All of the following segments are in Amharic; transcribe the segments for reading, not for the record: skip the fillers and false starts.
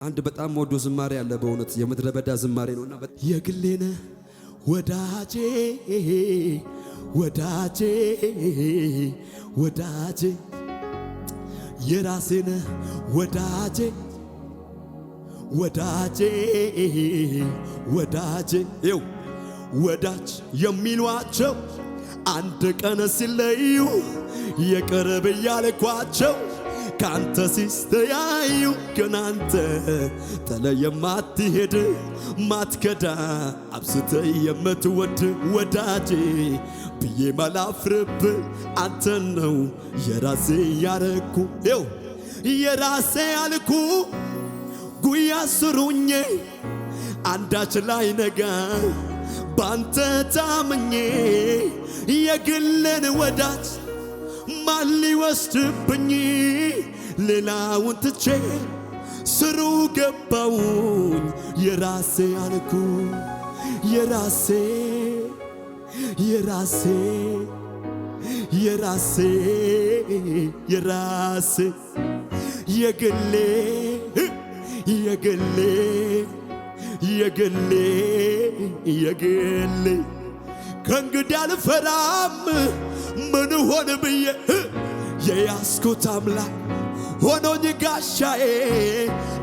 አንድ በጣም ወዶ ዝማሬ ያለ በእውነት የምድረ በዳ ዝማሬ ነውና የግሌነ ወዳጄ ወዳጄ ወዳጄ የራሴነ ወዳጄ ወዳጄ ወዳጄ ይው ወዳጅ የሚሏቸው አንድ ቀን ሲለዩ የቀረበ ያልኳቸው ካንተ ሲስተያዩ ግን አንተ ተለየ ማትሄድ ማትከዳ አብስተ የምትወድ ወዳጄ ብዬ ማላፍርብ አንተ ነው የራሴ ያረኩ ይው የራሴ ያልኩ ጉያ ስሩኜ አንዳች ላይ ነጋ ባንተ ታምኜ የግለን ወዳጅ ማን ሊወስድብኝ ሌላውን ትቼ ስሩ ገባውኝ የራሴ አልኩ የራሴ የራሴ የራሴ የራሴ የግሌ የግሌ የግሌ የግሌ ከእንግዲህ አልፈራም ምን ሆነ ብዬ የያዝኩት አምላክ ሆኖኝ ጋሻዬ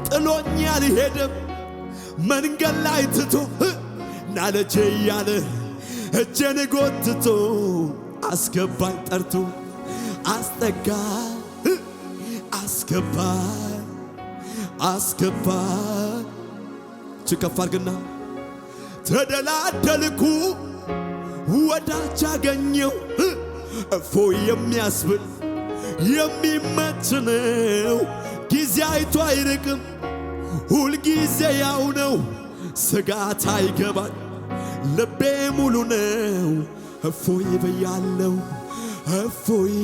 ጥሎኝ አልሄድም መንገድ ላይ ትቶ ናለጄ እያለ እጄን ጎትቶ አስገባኝ ጠርቶ አስጠጋ አስገባኝ አስገባኝ ችከፍ አድርግና ተደላደልኩ ወዳጅ አገኘው እፎይ የሚያስብል የሚመች ነው ጊዜ አይቶ አይርቅም ሁል ጊዜ ያው ነው ስጋት አይገባኝ ልቤ ሙሉ ነው እፎይ ብያለው እፎይ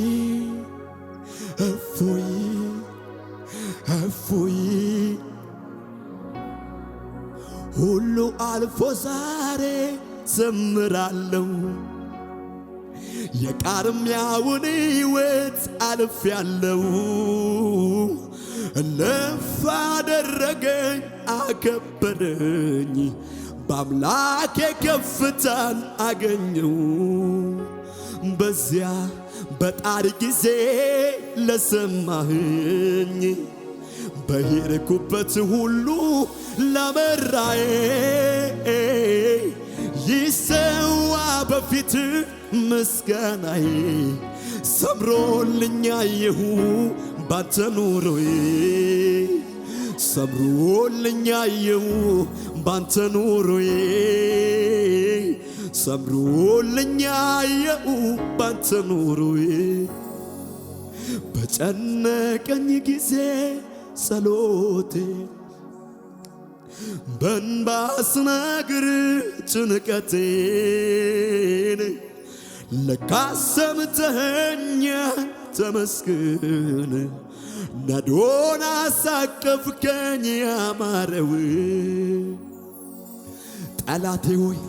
እፎይ እፎይ ሁሉ አልፎ ዛሬ ዘምራለው የቃርሚያውን ሕይወት አልፌያለው እልፍ አደረገኝ አከበረኝ በአምላኬ ከፍታን አገኘው በዚያ በጣር ጊዜ ለሰማኸኝ በሄድኩበት ሁሉ ለመራዬ ይሰዋ በፊት ምስጋናዬ ሰምሮልኛየሁ ባንተ ኑሮዬ ሰምሮልኛየሁ ባንተ ኑሮዬ ሰምሮልኛየሁ ባንተ ኑሮዬ በጨነቀኝ ጊዜ ጸሎቴ በእንባ ስነግር ጭንቀቴን ለካስ ሰምተኸኛል ተመስገን ነዶን አሳቀፍከኝ ያማረው ጠላቴ ሆይ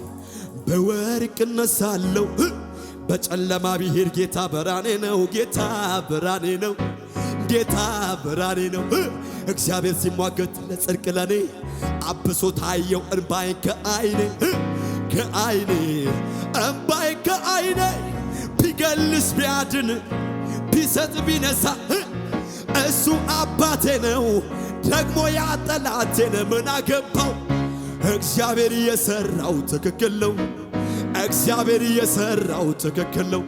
በወርቅ እነሳለሁ በጨለማ ብሄድ ጌታ ብርሃኔ ነው ጌታ ብርሃኔ ነው ጌታ ብርሃኔ ነው እግዚአብሔር ሲሟገት ለጽድቅ ለኔ አብሶ ታየው እንባዬን ከዓይኔ እንባዬን ከዓይኔ ቢገልስ ቢያድን ቢሰጥ ቢነሳ እሱ አባቴ ነው ደግሞ ያ ጠላቴን ምን አገባው እግዚአብሔር የሰራው ትክክል ነው እግዚአብሔር የሰራው ትክክል ነው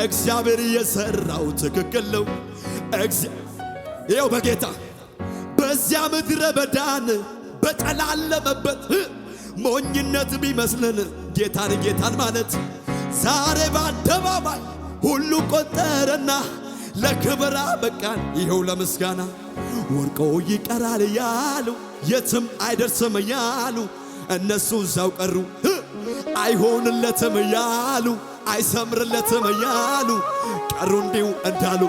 እግዚአብሔር የሰራው ትክክል ነው ይኸው በጌታ በዚያ ምድረ በዳን በጨላለመበት ሞኝነት ቢመስልን ጌታን ማለት ዛሬ በአደባባይ ሁሉ ቆጠረና ለክብር አበቃን ይኸው ለምስጋና ወርቆ ይቀራል ያሉ የትም አይደርስም ያሉ እነሱ እዛው ቀሩ አይሆንለትም ያሉ አይሰምርለትም ያሉ ቀሩ እንዲሁ እንዳሉ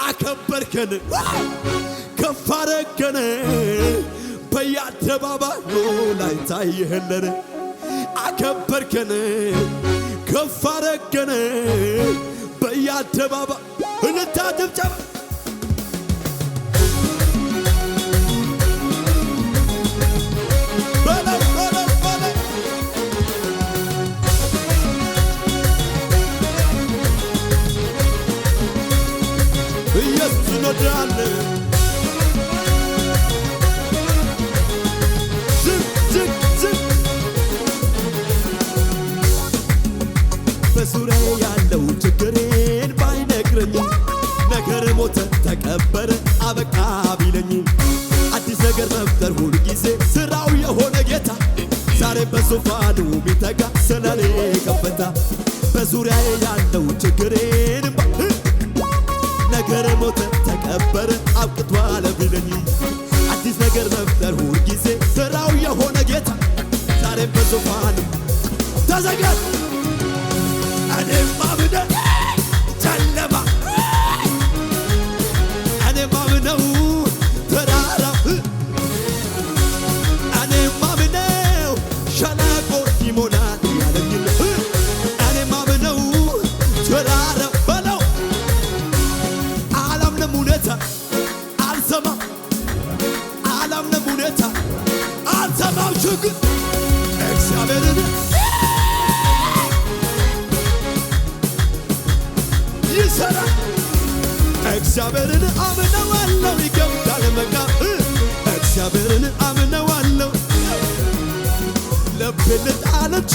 አከበርከን ከፍ አረገን በየአደባባዩ ላይ ታየህልን አከበርከን ከፍ አረገን በየአደባባዩ እንታድብጨባ ተቀበረ አበቃ ቢለኝ አዲስ ነገር መፍጠር ሁል ጊዜ ስራው የሆነ ጌታ ዛሬ በዙፋኑ ቢተጋ ስለኔ ከፈታ በዙሪያዬ ያለው ችግሬን ነገር ሞተ ተቀበረ አብቅቷል ቢለኝ አዲስ ነገር መፍጠር ሁል ጊዜ ስራው የሆነ ጌታ ዛሬ በዙፋኑ ተዘጋጅ እኔም ማምነው ጨለማ እኔም ማምነው ተራራ እኔም ማምነው ሸለቆ ይሞላል ያለኝ እኔም ማምነው ተራራ በለው አላምንም ሁኔታ አልሰማም አላምንም ሁኔታ አልሰማም ችግር እግዚአብሔርን ይሰራ እግዚአብሔርን አምነዋለሁ ይገባል መቃ እግዚአብሔርን አምነዋለሁ ልቤ ልጣል እንጂ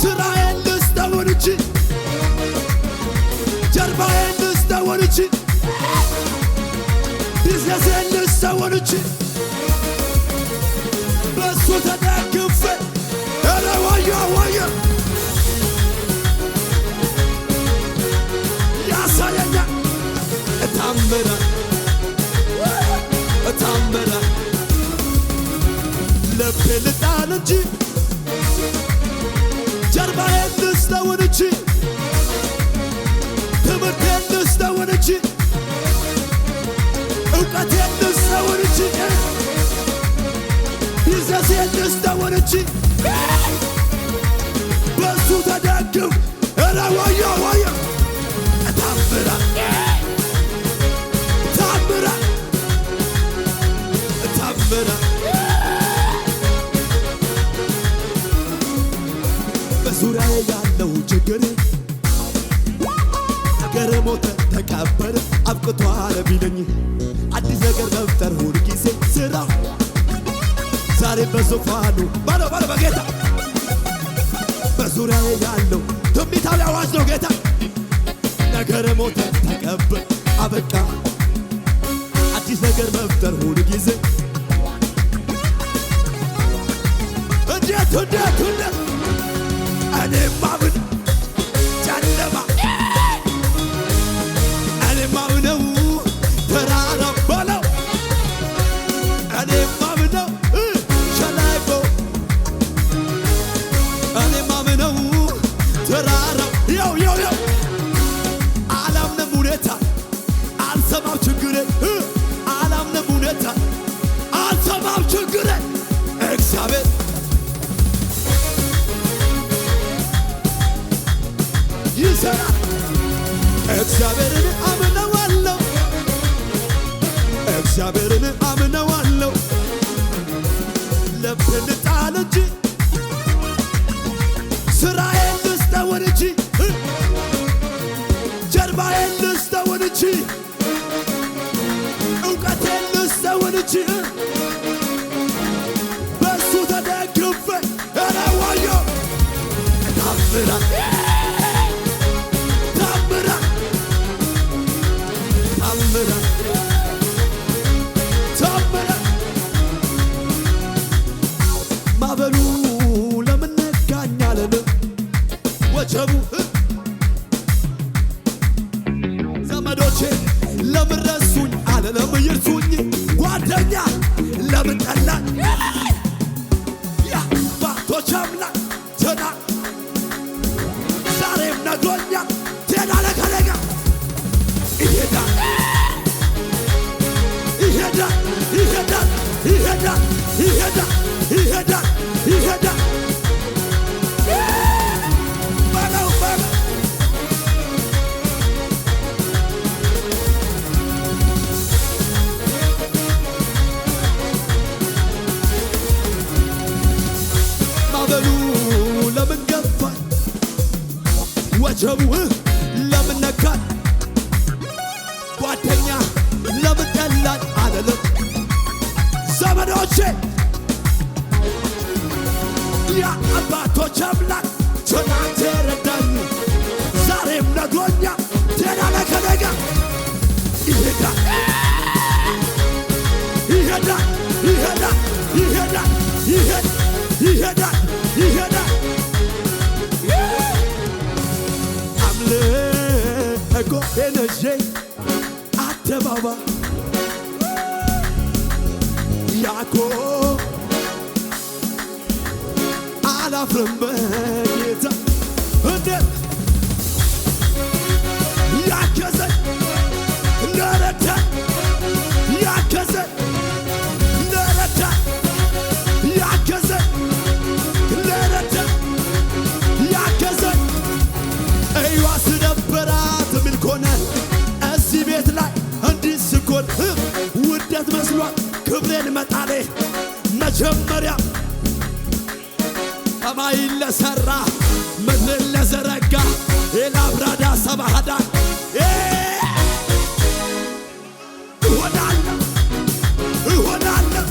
ስራዬን ልስተውን እንጂ ጀርባዬን ልስተውን እንጂ ቢዝነሴን ልስተውን እንጂ በሱ ተደግፌ ኧረ ወዮ ወዮ ያሳየኛ እታምራ ልቤ ልጣል እንጂ ጀርባዬን ልስተውን እንጂ ትምህርቴን ልስተውን እንጂ እውቀቴን ልስተውን እንጂ ቢዝነሴን ልስተውን እንጂ በሱ ተደግፍ ኧረ ወዮ ወዮ ታምራ በዙሪያዬ ያለው ችግር ነገር ሞተ ተቀበረ አብቅቷል ቢለኝ አዲስ ነገር መፍጠር ሁል ጊዜ ስራው ዛሬ በዙፋኑ ባለው በጌታ በዙሪያዬ ያለው ትንቢታዊ አዋጅ ነው ጌታ ነገር ሞተ ተቀበረ አበቃ አዲስ ነገር መፍጠር ሁል ጊዜ እንዴት እኔም ማምን ጨለማ እኔም ማምነው ተራራ በለው እኔም ማምነው ሸለቆ እኔም ማምነው ተራራው ያው አላምንም ሁኔታ አልሰማም ችግሬ አላምንም ሁኔታ አልሰማም ችግሬ እግዚአብሔር ይሰራ እግዚአብሔርን አምነዋለሁ እግዚአብሔርን አምነዋለሁ ልቤን ልጣል እንጂ ስራዬን ልስተውን እንጂ ጀርባዬን ልስተውን እንጂ እውቀቴን ልስተውን እንጂ በሱ ተደግፌ ኧረ ወዮ ታምራ ማበሉ ለምን ነካኝ አልልም ወጀቡ ዘመዶቼ ለምን ረሱኝ አልልም ይርሱኝ ጓደኛ ለምን ጠላኝ የአባቶች አምላክ ትና ዛሬም ነግሮኛ ትሄዳለህ ከእኔ ጋር ይሄዳል በለው ማበሉ ለምን ገፋኝ ወጀቡ ለምን ነካኝ ጓደኛ ለምን ጠላኝ አልልም ዘመዶቼ የአባቶች አምላክ ትናንት ረዳኝ ዛሬም ነግሮኛ ትሄዳለህ ከእኔ ጋር ነዤ አደባባይ ያዕቆብ አላፍርም በጌታ እንዴት ያገዘኝ ለረዳኝ ያገዘኝ ለረዳኝ ያገዘኝ ለረዳኝ ያገዘኝ ኢዮአስ ነበራት ሚል ኮነ እዚህ ቤት ላይ እንዲህ ስኮን ውደት መስሏት ክብሬን መጣሌ መጀመሪያ ሰማይን ለሠራ ምድርን ለዘረጋ ኤላብራዳ ሰባሃዳ እሆናለሁ እሆናለሁ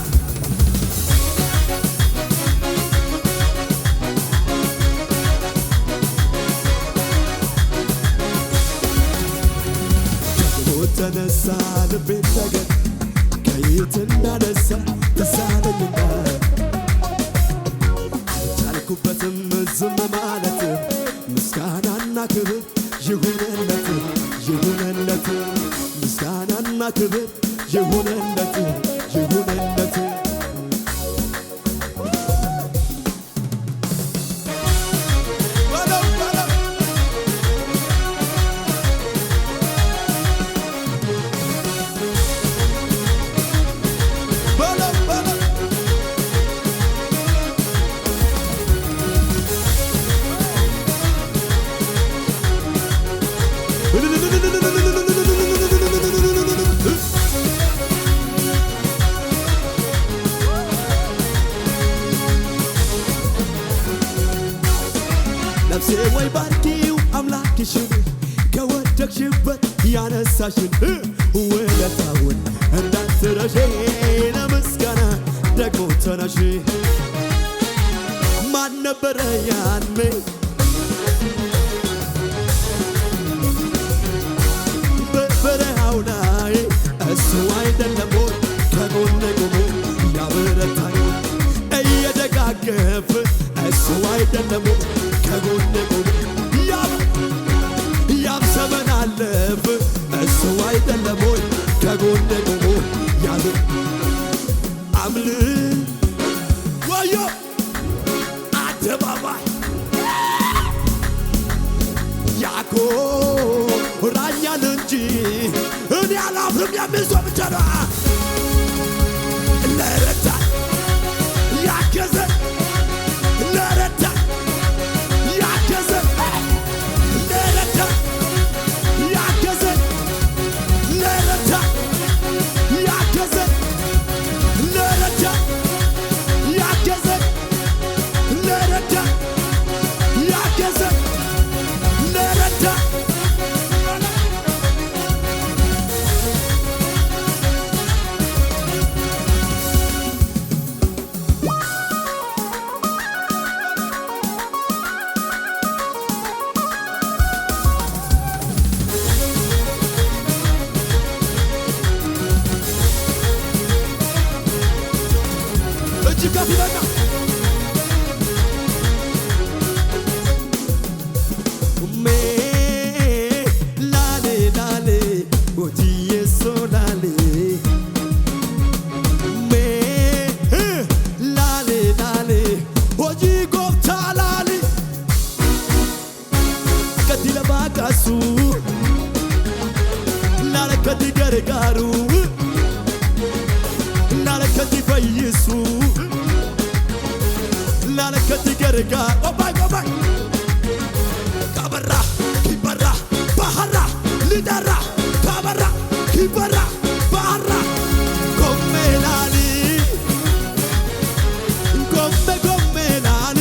ደግሞ ተነሳ ልቤን ነገር ከየት እንዳነሳ ተሳለኝና አልቻልኩበትም ዝም ማለት ምስጋናና ክብር ይሁንለት ይሁንለት ምስጋናና ክብር ይሁንለት ይሁንለት ነፍሴ ወይ ባርኪው አምላክሽን ከወደቅሽበት ያነሳሽን ውለታውን እንዳትረሺ ለምስጋና ደግሞ ተነሺ ማን ነበረ ያኔ በበረሃው ላይ እሱ አይደለም ወይ ከጎኔ ቆሞ ያበረታኝ እየደጋገፈ እሱ አይደለም ወይ ከጎኔ ቆሞ ያም ዘመን አለፈ እሱ አይደለም ወይ ከጎኔ ቆሞ ያለ አምልክ ወዮ አደባባይ ያኮራኛል እንጂ እኔ አላፍርም የሚል ሰው ብቻ ነው ለረዳኝ ያገዘኝ ለረዳኝ ያገዘኝ ለረዳኝ ያገዘኝ ለረዳኝ ያገዘኝ ለረዳኝ ያገዘኝ ለረዳኝ ያገዘኝ ለረዳኝ እጅግ ከፍ ይበልና ላሌ ላሌ ሆጂዬሶ ላሌ ላሌ ላሌ ሆጂ ጎፍታ ላሌ ከቲ ለባቃሱ ላለከቲ ገርጋሩ ላለከቲ ፈይሱ ላለከቲ ገርጋር ቆባይ ቆባይ ካበራ ኪበራ ባህራ ሊደራ ካበራ ኪበራ ባህራ ጎሜ ላሊ ጎሜ ጎሜ ላሊ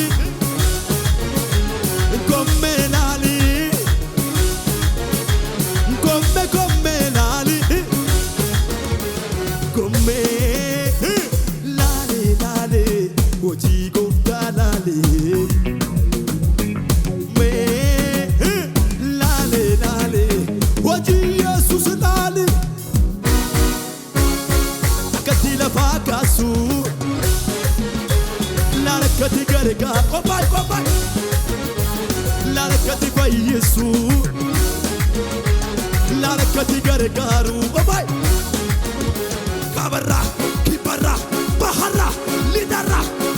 ጎሜ ላሊ ጎሜ ጎሜ ላሊ ጎሜ ላሊ ላሊ ሆጂ ጎፍታ ላሊ ኢየሱስ ላሊ አከቲ ለፋካሱ ላለከቲ ገርጋ ቆባይ ቆባይ ላለከቲ ፈይሱ ማለከቲ ገርጋሩ በባይ ካበራ ኪበራ ባህራ ሊደራ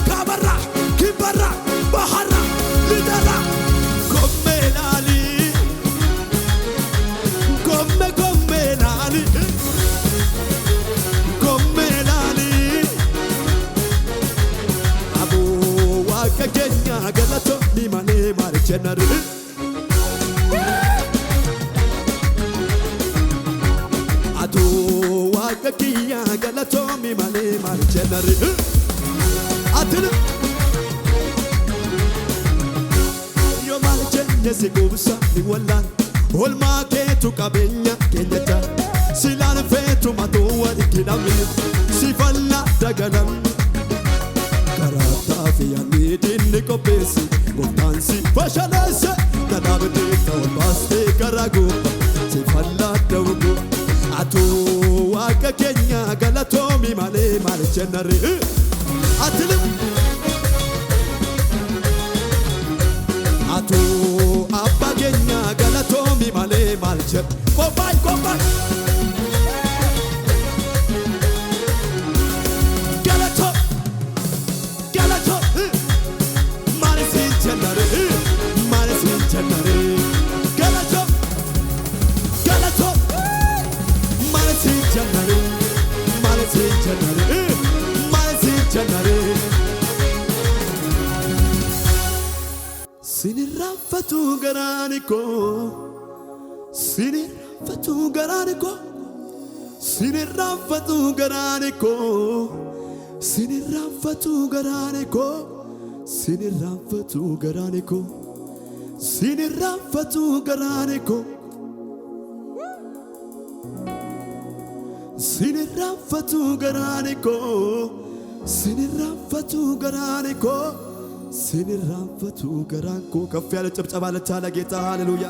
ካበራ ኪበራ ባህራ ሊደራ ጎሜላሊ ጎሜላሊ ጎሜላሊ አቡ ዋከገኛ ገለቶ ሊማኔ ማርቸነር አቱ ዋከኪያ ገለቶ ሚማኔ ማርቸነር አትል ዮ ማርቸነ ሲጎብሳ ሊወላን ሆልማኬቱ ቀበኛ ከኘታ ሲላን ፌቱ ማቶ ወዲኪዳም ሲፈላ ደገለም ከራታፊ ያሚዲን ቆቤሲ ጎታንሲ ፈሸለሰ ተዳብዴ ተወባስቴ ከራጉ ሲፈላ ደውጉ አቱ ዋቀኬኛ ገለቶሚ ማሌ ማልቸነር አትልም አቱ አባገኛ ገለቶሚ ማሌ ማልቸ ቆባይ ቆባይ ገለቶ ገለቶ ማለሲ ቸነር ማለሲ ቸነር ገለቶ ገለቶ ማለሲ ቸነር ማለሲ ቸነር ማለሲ ቸነር ሲንራፈቱ ገራኒኮ ሲንራፈቱ ገራኒኮ ሲንራፈቱ ገራኒኮ ሲንራፈቱ ገራኒኮ ሲንራፈቱ ገራኒኮ ሲንራፈቱ ገራኒኮ ሲንራፈቱ ገራኒኮ ሲንራፈቱ ገራኒኮ ሲንራፈቱ ገራንኮ ከፍ ያለ ጭብጨባ ለጌታ ሃሌሉያ